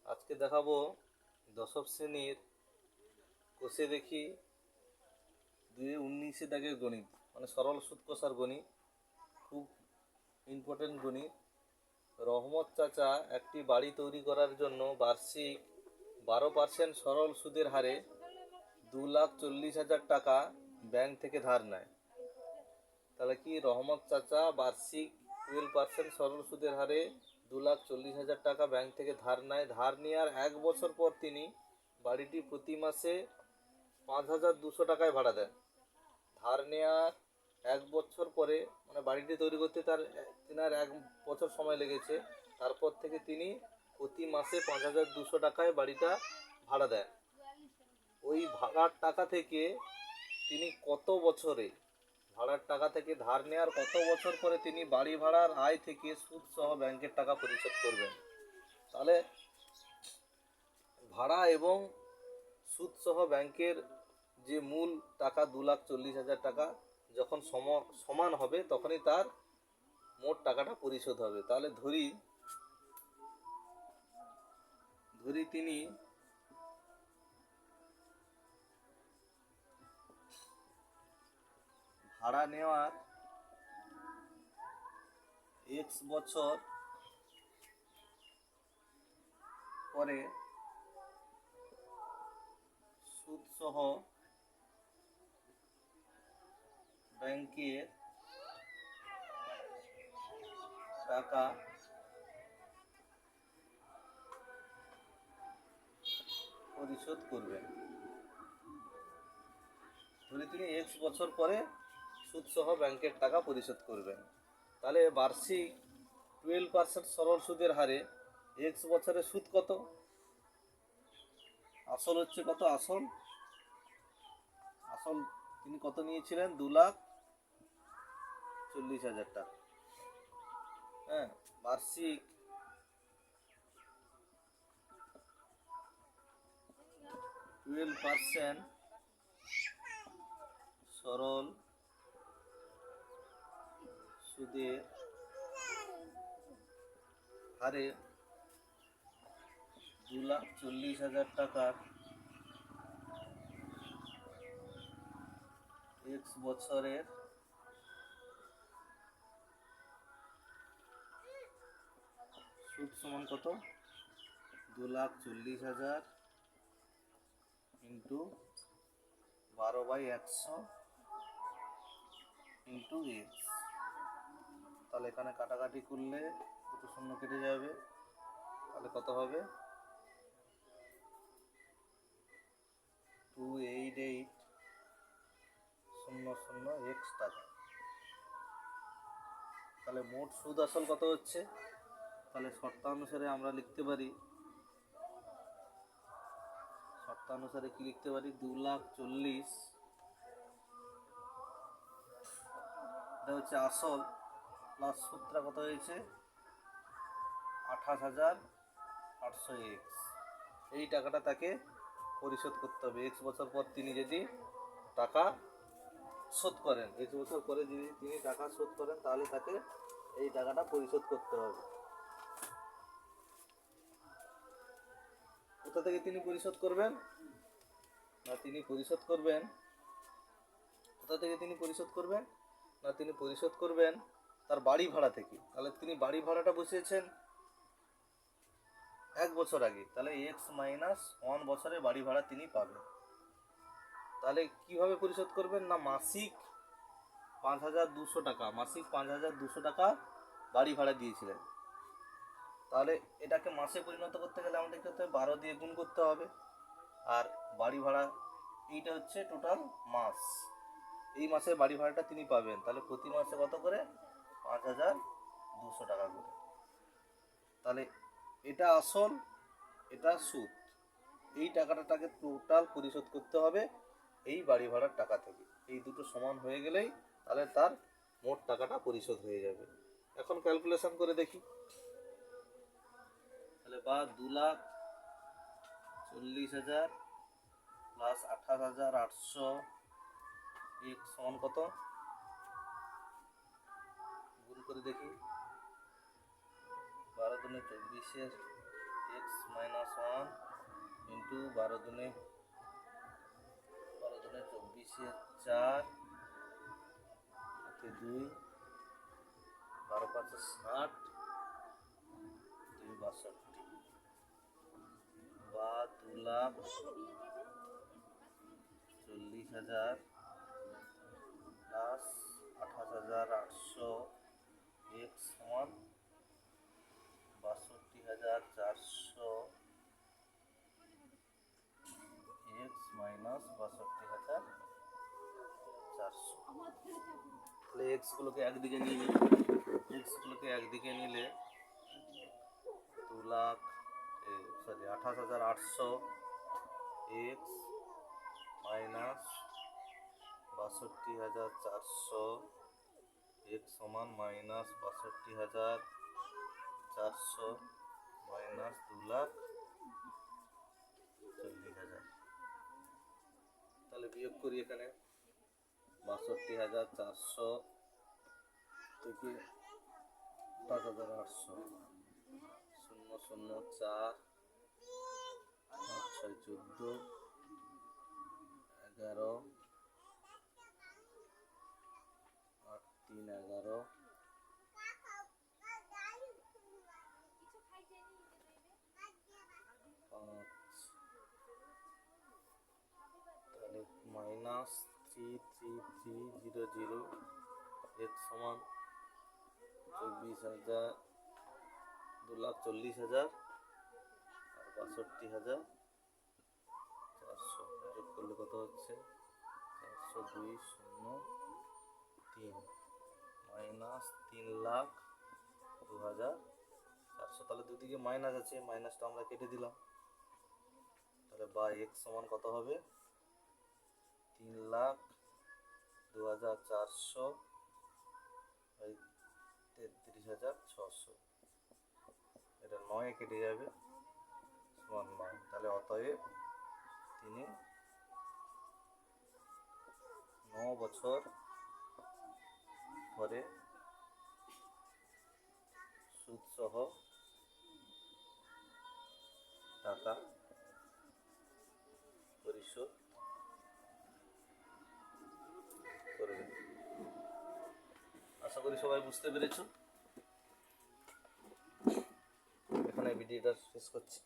আজকে দেখাবো দশম শ্রেণীর কোষে দেখি 2019 দাগের গণিত, মানে সরল সুদ কষার গণিত, খুব ইম্পর্টেন্ট গণিত। রহমত চাচা একটি বাড়ি তৈরি করার জন্য বার্ষিক 12% সরল সুদের হারে 2,40,000 টাকা ব্যাংক থেকে ধার নেয়। তাহলে কি রহমত চাচা বার্ষিক 12% সরল সুদের হারে 2,40,000 টাকা ব্যাংক থেকে ধার নেয়। ধার নেওয়ার 1 বছর পর তিনি বাড়িটি প্রতি মাসে 5,200 টাকায় ভাড়া দেন। ধার নেওয়ার 1 বছর পরে, মানে বাড়িটি তৈরি করতে তিনার 1 বছর সময় লেগেছে, তারপর থেকে তিনি প্রতি মাসে 5,200 টাকায় বাড়িটা ভাড়া দেন। ওই ভাড়ার টাকা থেকে তিনি ভাড়ার টাকা থেকে ধার নেওয়ার কত বছর পরে তিনি বাড়ি ভাড়ার আয় থেকে সুদ সহ ব্যাংকের টাকা পরিশোধ করবেন? তাহলে ভাড়া এবং সুদ সহ ব্যাংকের যে মূল টাকা 2,40,000 টাকা যখন সমান হবে, তখনই তার মোট টাকাটা পরিশোধ হবে। তাহলে ধরি তিনি ভাড়া নেওয়ার X বছর পরে সুদ সহ ব্যাংকের টাকা পরিশোধ করবেন। ধরে তিনি X বছর পরে সুদ সহ ব্যাংকের টাকা পরিশোধ করবেন। তাহলে বার্ষিক 12% সরল সুদের হারে X বছরে সুদ কত? আসল হচ্ছে কত? আসল তিনি কত নিয়েছিলেন? 2,40,000 টাকা। হ্যাঁ, বার্ষিক 12% সরল সুদের হারে 2,40,000 টাকার X বছরের সুদ সমান কত? 2,40,000 ইন্টু 12/100 ইন্টু X। তাহলে এখানে কাটাকাটি করলে দুটো শূন্য কেটে যাবে, তাহলে কত হবে? 288,000 X টাকা। তাহলে মোট সুদ আসল কত হচ্ছে? তাহলে শর্তানুসারে আমরা লিখতে পারি, কি লিখতে পারি? 2,40,000, এটা হচ্ছে আসল, প্লাস সুদটা কত হয়েছে? 28,800 X। এই টাকাটা তাকে পরিশোধ করতে হবে। X বছর পর তিনি যদি টাকা শোধ করেন, X বছর পরে যদি তিনি টাকা শোধ করেন, তাহলে তাকে এই টাকাটা পরিশোধ করতে হবে। কোথা থেকে তিনি পরিশোধ করবেন? তিনি পরিশোধ করবেন তার বাড়ি ভাড়া থেকে। তাহলে তিনি বাড়ি ভাড়াটা বসিয়েছেন 1 বছর আগে, তাহলে X - 1 বছরের বাড়ি ভাড়া তিনি পাবেন। তাহলে কিভাবে পরিশোধ করবেন? না, মাসিক 5,200 টাকা, মাসিক 5,200 টাকা বাড়ি ভাড়া দিয়েছিলেন। তাহলে এটাকে মাসে পরিণত করতে গেলে আমাদের কি করতে হবে? 12 দিয়ে গুণ করতে হবে। আর বাড়ি ভাড়া এইটা হচ্ছে টোটাল মাস, এই মাসে বাড়ি ভাড়াটা তিনি পাবেন। তাহলে প্রতি মাসে কত করে? 5,200 টাকা করে। তাহলে এটা আসল, এটা সুদ। এই টাকাটা তাকে টোটাল পরিশোধ করতে হবে এই বাড়ি ভাড়ার টাকা থেকে। এই দুটো সমান হয়ে গেলেই তাহলে তার মোট টাকাটা পরিশোধ হয়ে যাবে। এখন ক্যালকুলেশন করে দেখি। তাহলে 2,40,000 প্লাস 28,800 X সমান কত? গুণ করে দেখি। 12 × 24 এক্স মাইনাস ওয়ান ইন্টু 12 দুনে 24 4 2 12 5 60 2 62 বা 2,40,000 প্লাস 28,800 এক্স সমান 62,400 এক্স মাইনাস 62,400। তাহলে এক্সগুলোকে একদিকে নিয়ে নিই, এক্সগুলোকে একদিকে নিলে 28,800 এক্স মাইনাস 62,400 এক্স সমান মাইনাস 62,400 মাইনাস 2,40,000। তাহলে বিয়োগ করি এখানে 62,400 থেকে 28,800 0 0 4 6 14 11 8 3 11 তাহলে মাইনাস 33300 এক্স সমান 24,000 2,40,000 আর 62,400 যোগ করলে কত হচ্ছে 402,003 মাইনাস 3,02,400। তাহলে দুদিকে মাইনাস আছে, মাইনাসটা আমরা কেটে দিলাম। তাহলে বা এক্স সমান কত হবে 3,02,400 বাই 33,600, এটা 9 কেটে যাবে সমান 9। তাহলে অতএব তিনি 9 বছর পরে সুদসহ টাকা পরিশোধ করবেন। আশা করি সবাই বুঝতে পেরেছ। এখানে ভিডিওটা শেষ করছি।